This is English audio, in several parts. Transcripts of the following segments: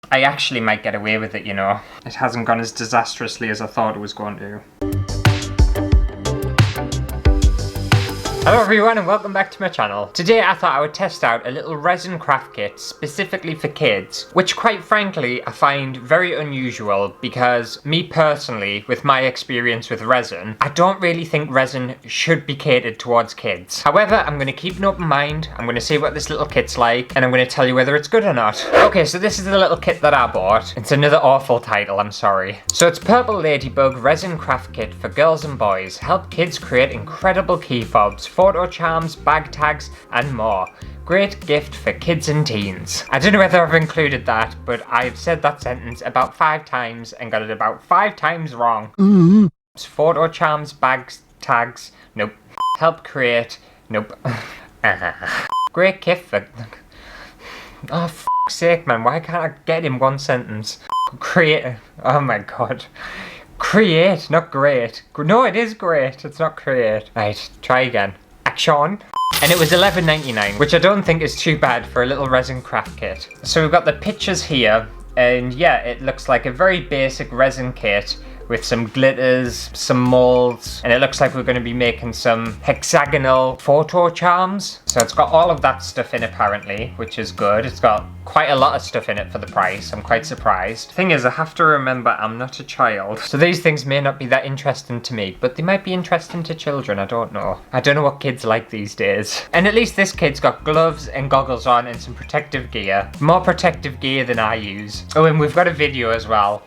I actually might get away with it, you know. It hasn't gone as disastrously as I thought it was going to. Hello everyone and welcome back to my channel. Today I thought I would test out a little resin craft kit specifically for kids, which quite frankly I find very unusual because me personally, with my experience with resin, I don't really think resin should be catered towards kids. However, I'm going to keep an open mind, I'm going to see what this little kit's like, and I'm going to tell you whether it's good or not. Okay, so this is the little kit that I bought. It's another awful title, I'm sorry. So it's Purple Ladybug Resin Craft Kit for Girls and Boys. Help kids create incredible key fobs, photo charms, bag tags, and more. Great gift for kids and teens. I don't know whether I've included that, but I've said that sentence about 5 times and got it about 5 times wrong. Photo charms, bags, tags, nope. Help create, nope. Great gift for... Oh, f***'s sake, man, why can't I get in one sentence? Create, oh my god. Create, not great. No, it is great, it's not create. Right, try again. Action. And it was $11.99, which I don't think is too bad for a little resin craft kit. So we've got the pictures here, and yeah, it looks like a very basic resin kit with some glitters, some molds, and it looks like we're going to be making some hexagonal photo charms. So it's got all of that stuff in apparently, which is good. It's got quite a lot of stuff in it for the price. I'm quite surprised. Thing is, I have to remember I'm not a child, so these things may not be that interesting to me, but they might be interesting to children, I don't know. I don't know what kids like these days. And at least this kid's got gloves and goggles on and some protective gear. More protective gear than I use. Oh, and we've got a video as well.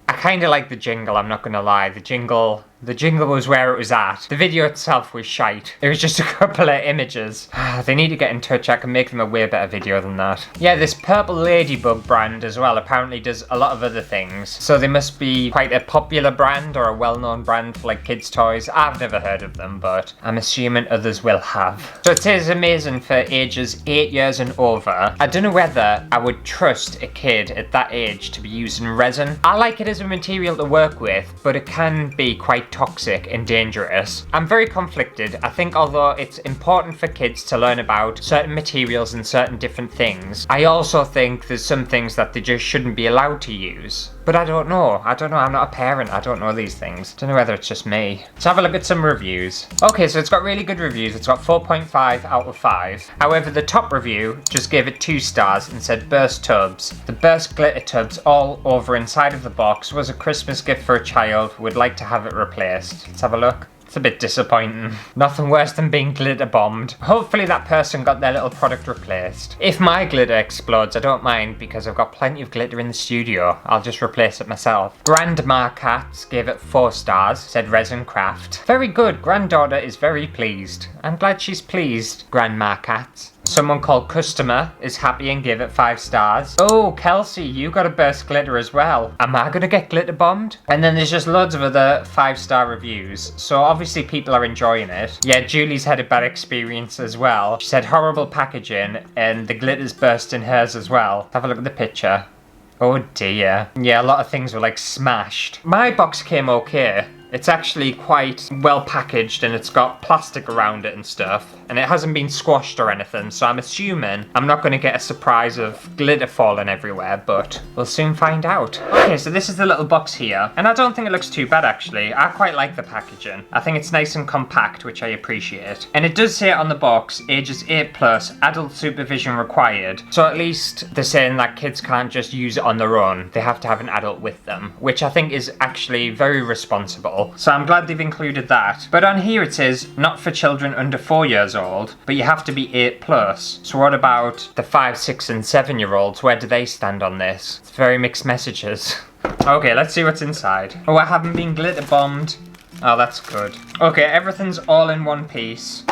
I kinda like the jingle, I'm not gonna lie. The jingle was where it was at. The video itself was shite. It was just a couple of images. They need to get in touch, I can make them a way better video than that. Yeah, this Purple Ladybug brand as well apparently does a lot of other things. So they must be quite a popular brand or a well-known brand for like kids' toys. I've never heard of them, but I'm assuming others will have. So it says amazing for ages 8 years and over. I don't know whether I would trust a kid at that age to be using resin. I like it as a material to work with, but it can be quite toxic and dangerous. I'm very conflicted. I think although it's important for kids to learn about certain materials and certain different things, I also think there's some things that they just shouldn't be allowed to use. But I don't know, I'm not a parent, I don't know these things. Don't know whether it's just me. Let's have a look at some reviews. Okay, so it's got really good reviews. It's got 4.5 out of 5. However, the top review just gave it 2 stars and said burst tubs. The burst glitter tubs all over inside of the box was a Christmas gift for a child. Would like to have it replaced. Let's have a look. It's a bit disappointing. Nothing worse than being glitter bombed. Hopefully that person got their little product replaced. If my glitter explodes, I don't mind because I've got plenty of glitter in the studio. I'll just replace it myself. Grandma Cats gave it 4 stars, said Resin Craft. Very good, granddaughter is very pleased. I'm glad she's pleased, Grandma Cats. Someone called Customer is happy and gave it 5 stars. Oh, Kelsey, you got a burst glitter as well. Am I gonna get glitter bombed? And then there's just loads of other 5-star reviews. So obviously people are enjoying it. Yeah, Julie's had a bad experience as well. She said horrible packaging and the glitter's burst in hers as well. Have a look at the picture. Oh dear. Yeah, a lot of things were like smashed. My box came okay. It's actually quite well packaged and it's got plastic around it and stuff. And it hasn't been squashed or anything, so I'm assuming I'm not going to get a surprise of glitter falling everywhere, but we'll soon find out. Okay, so this is the little box here. And I don't think it looks too bad actually. I quite like the packaging. I think it's nice and compact, which I appreciate. And it does say on the box, ages 8+, adult supervision required. So at least they're saying that kids can't just use it on their own. They have to have an adult with them, which I think is actually very responsible. So I'm glad they've included that. But on here it says, not for children under 4 years old, but you have to be 8+. So what about the 5, 6 and 7 year olds? Where do they stand on this? It's very mixed messages. Okay, let's see what's inside. Oh, I haven't been glitter bombed. Oh, that's good. Okay, everything's all in one piece.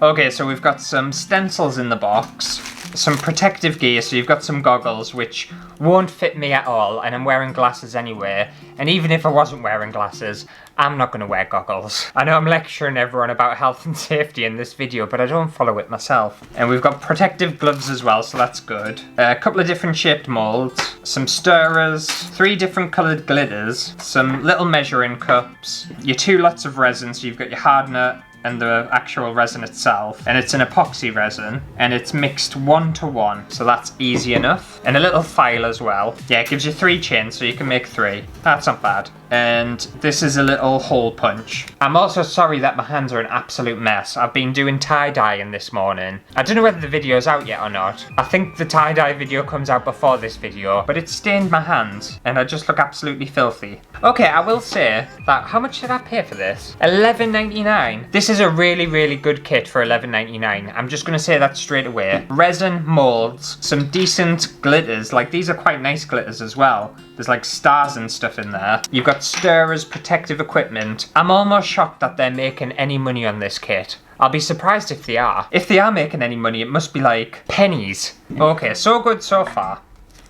Okay, so we've got some stencils in the box. some protective gear, so you've got some goggles which won't fit me at all, and I'm wearing glasses anyway, and even if I wasn't wearing glasses, I'm not going to wear goggles. I know I'm lecturing everyone about health and safety in this video, but I don't follow it myself. And we've got protective gloves as well, so that's good. A couple of different shaped molds, some stirrers, 3 different coloured glitters, some little measuring cups, your 2 lots of resin, so you've got your hardener and the actual resin itself, and it's an epoxy resin, and it's mixed 1-to-1, so that's easy enough. And a little file as well. Yeah, it gives you 3 chains, so you can make 3. That's not bad. And this is a little hole punch. I'm also sorry that my hands are an absolute mess. I've been doing tie-dyeing this morning. I don't know whether the video's out yet or not. I think the tie-dye video comes out before this video, but it stained my hands, and I just look absolutely filthy. Okay, I will say that, how much did I pay for this? $11.99. This is a really, really good kit for $11.99. I'm just going to say that straight away. Resin, molds, some decent glitters. Like, these are quite nice glitters as well. There's like stars and stuff in there. You've got stirrers, protective equipment. I'm almost shocked that they're making any money on this kit. I'll be surprised if they are. If they are making any money, it must be like pennies. Okay, so good so far.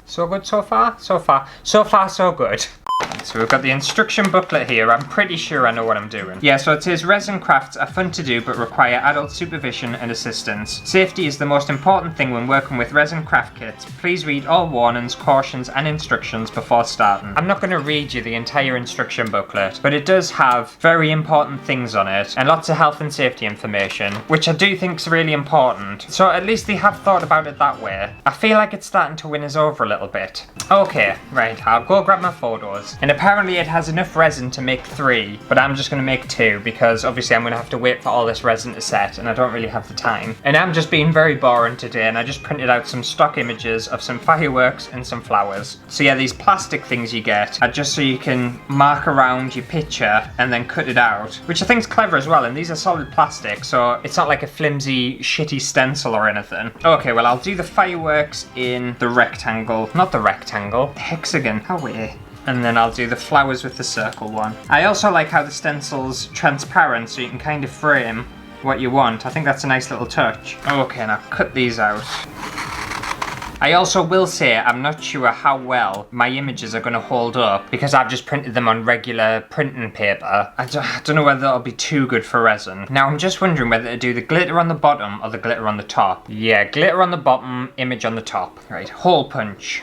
So good so far? So far. So far, so good. So we've got the instruction booklet here. I'm pretty sure I know what I'm doing. Yeah, so it says resin crafts are fun to do but require adult supervision and assistance. Safety is the most important thing when working with resin craft kits. Please read all warnings, cautions and instructions before starting. I'm not going to read you the entire instruction booklet, but it does have very important things on it and lots of health and safety information, which I do think is really important. So at least they have thought about it that way. I feel like it's starting to win us over a little bit. Okay, right, I'll go grab my photos. And apparently it has enough resin to make 3, but I'm just going to make 2 because obviously I'm going to have to wait for all this resin to set and I don't really have the time. And I'm just being very boring today, and I just printed out some stock images of some fireworks and some flowers. So yeah, these plastic things you get are just so you can mark around your picture and then cut it out, which I think is clever as well, and these are solid plastic, so it's not like a flimsy shitty stencil or anything. Okay, well I'll do the fireworks in the rectangle, not the rectangle, the hexagon, how weird. And then I'll do the flowers with the circle one. I also like how the stencil's transparent, so you can kind of frame what you want. I think that's a nice little touch. Okay, now cut these out. I also will say I'm not sure how well my images are going to hold up because I've just printed them on regular printing paper. I don't know whether that'll be too good for resin. Now I'm just wondering whether to do the glitter on the bottom or the glitter on the top. Yeah, glitter on the bottom, image on the top. Right, hole punch.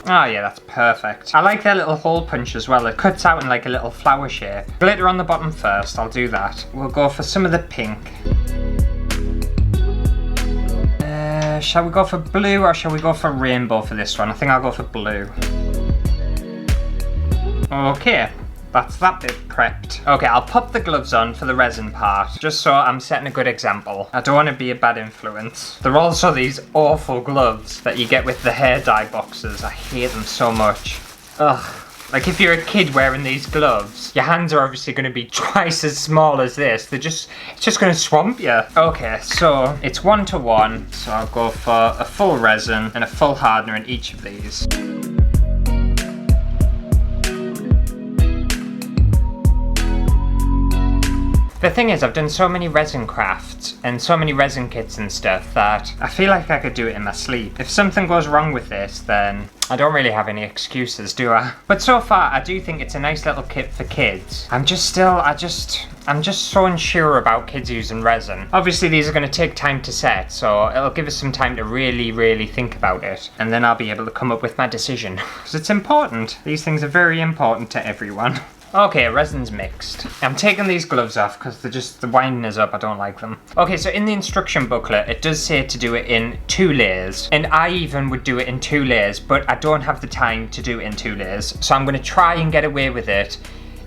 Oh yeah, that's perfect. I like their little hole punch as well. It cuts out in like a little flower shape. Glitter on the bottom first, I'll do that. We'll go for some of the pink. Shall we go for blue or shall we go for rainbow for this one? I think I'll go for blue. Okay. That's that bit prepped. Okay, I'll pop the gloves on for the resin part, just so I'm setting a good example. I don't want to be a bad influence. There are also these awful gloves that you get with the hair dye boxes. I hate them so much. Ugh. Like if you're a kid wearing these gloves, your hands are obviously going to be twice as small as this. It's just going to swamp you. Okay, so it's 1-to-1. So I'll go for a full resin and a full hardener in each of these. The thing is, I've done so many resin crafts and so many resin kits and stuff that I feel like I could do it in my sleep. If something goes wrong with this, then I don't really have any excuses, do I? But so far, I do think it's a nice little kit for kids. I'm just so unsure about kids using resin. Obviously, these are going to take time to set, so it'll give us some time to really, really think about it. And then I'll be able to come up with my decision. Because it's important. These things are very important to everyone. Okay, resin's mixed. I'm taking these gloves off because they're winding us up. I don't like them. Okay, so in the instruction booklet, it does say to do it in 2 layers. And I even would do it in 2 layers, but I don't have the time to do it in 2 layers. So I'm going to try and get away with it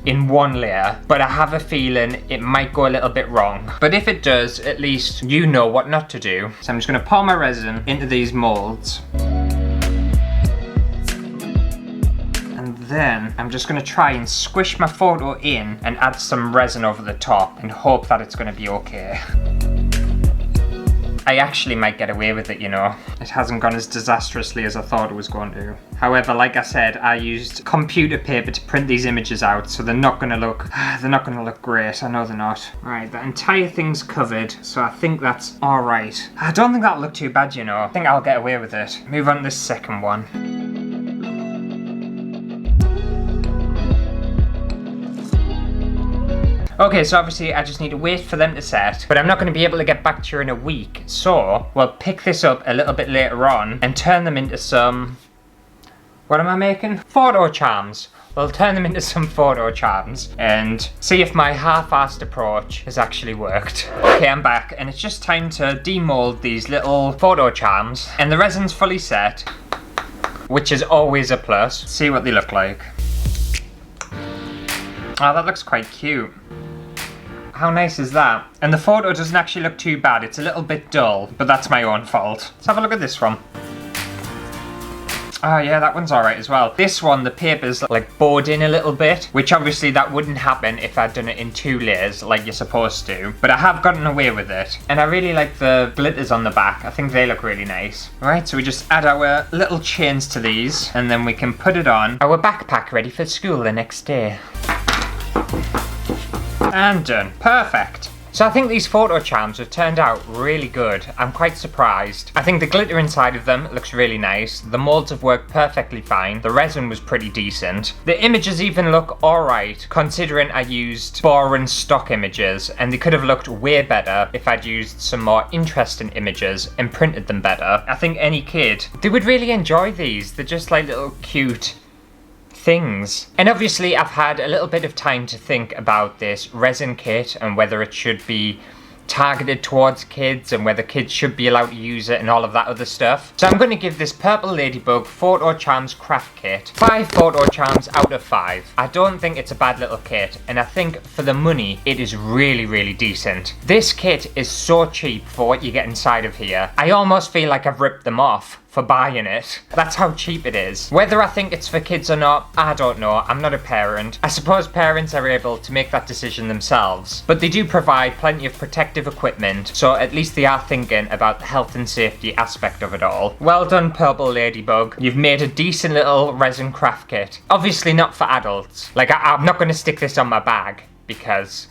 in 1 layer, but I have a feeling it might go a little bit wrong. But if it does, at least you know what not to do. So I'm just going to pour my resin into these molds. Then I'm just going to try and squish my photo in and add some resin over the top and hope that it's going to be okay. I actually might get away with it, you know. It hasn't gone as disastrously as I thought it was going to. However, like I said, I used computer paper to print these images out, so they're not gonna look great. I know they're not. Right, the entire thing's covered, so I think that's alright. I don't think that'll look too bad, you know. I think I'll get away with it. Move on to this second one. Okay, so obviously I just need to wait for them to set, but I'm not going to be able to get back to you in a week, so we'll pick this up a little bit later on and turn them into some... What am I making? Photo charms. We'll turn them into some photo charms and see if my half-assed approach has actually worked. Okay, I'm back, and it's just time to demold these little photo charms, and the resin's fully set, which is always a plus. See what they look like. Oh, that looks quite cute. How nice is that? And the photo doesn't actually look too bad. It's a little bit dull, but that's my own fault. Let's have a look at this one. Oh yeah, that one's alright as well. This one, the paper's like bowed in a little bit, which obviously that wouldn't happen if I'd done it in 2 layers like you're supposed to. But I have gotten away with it. And I really like the glitters on the back. I think they look really nice. Right, so we just add our little chains to these, and then we can put it on our backpack ready for school the next day. And done. Perfect. So I think these photo charms have turned out really good. I'm quite surprised. I think the glitter inside of them looks really nice. The molds have worked perfectly fine. The resin was pretty decent. The images even look alright, considering I used boring stock images, and they could have looked way better if I'd used some more interesting images and printed them better. I think any kid, they would really enjoy these. They're just like little cute things. And obviously I've had a little bit of time to think about this resin kit and whether it should be targeted towards kids and whether kids should be allowed to use it and all of that other stuff. So I'm going to give this Purple Ladybug Photo Charms craft kit 5 photo charms out of 5. I don't think it's a bad little kit, and I think for the money it is really, really decent. This kit is so cheap for what you get inside of here. I almost feel like I've ripped them off for buying it. That's how cheap it is. Whether I think it's for kids or not, I don't know. I'm not a parent. I suppose parents are able to make that decision themselves, but they do provide plenty of protective equipment, so at least they are thinking about the health and safety aspect of it all. Well done, Purple Ladybug. You've made a decent little resin craft kit. Obviously not for adults. Like, I'm not going to stick this on my bag because...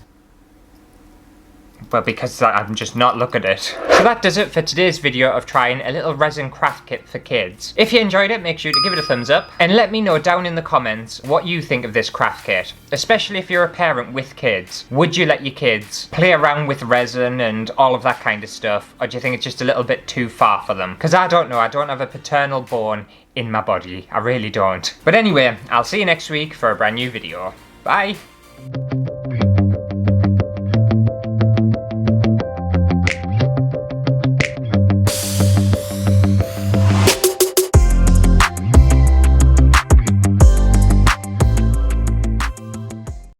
well, because I'm just not looking at it. So that does it for today's video of trying a little resin craft kit for kids. If you enjoyed it, make sure to give it a thumbs up and let me know down in the comments what you think of this craft kit, especially if you're a parent with kids. Would you let your kids play around with resin and all of that kind of stuff, or do you think it's just a little bit too far for them? Because I don't know, I don't have a paternal bone in my body. I really don't. But anyway, I'll see you next week for a brand new video. Bye!